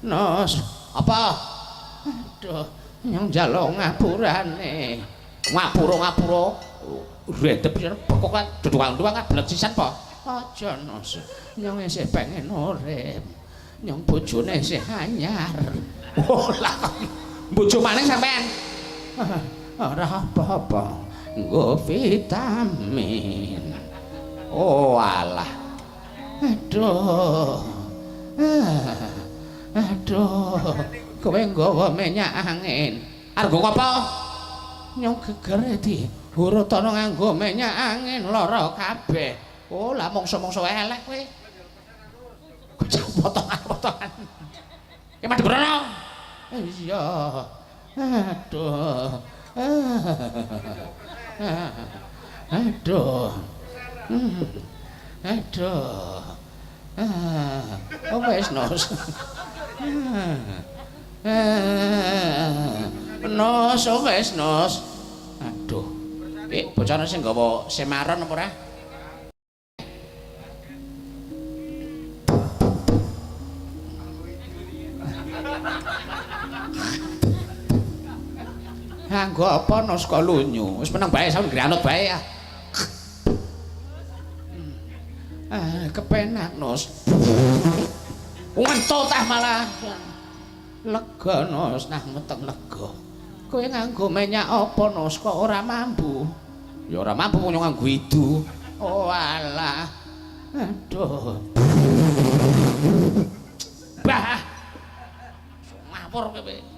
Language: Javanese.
Nos, apa? Aduh, nyong njaluk ngapurane. Ngapura. Redep pokokan duduang-duang ablet sisan po. Aja Nos. Nyong isih pengen urip. Nyong bojone isih anyar. Oh lah. Bojo maning sampean? Ora apa-apa. Nggo vitamin. Oh alah. Aduh. Aduh. Kowe nggawa minyak angin. Arep nggo apa? Nyong geger di urutana nganggo minyak angin lara kabeh. Oh lah mongso-mongso elek kowe. Potongan-potongan. Ki madhep rono. Iya. Aduh. Aduh. Aduh. Oh wis Nos. Nos, oh wis Nos. Aduh. Ki bocah sing nggawa semaron apa ora? Nganggo apa Nos kok lunyu? Wis meneng bae sampun granut bae ya. Kepenak Nos. Ngentut tah malah. Lega Nos, nah meteng lega. Kowe nganggo minyak apa Nos kok ora mambu? Ya ora mambu nyong nganggo idu. Oh alah. Aduh. Bah. Ngapur kowe.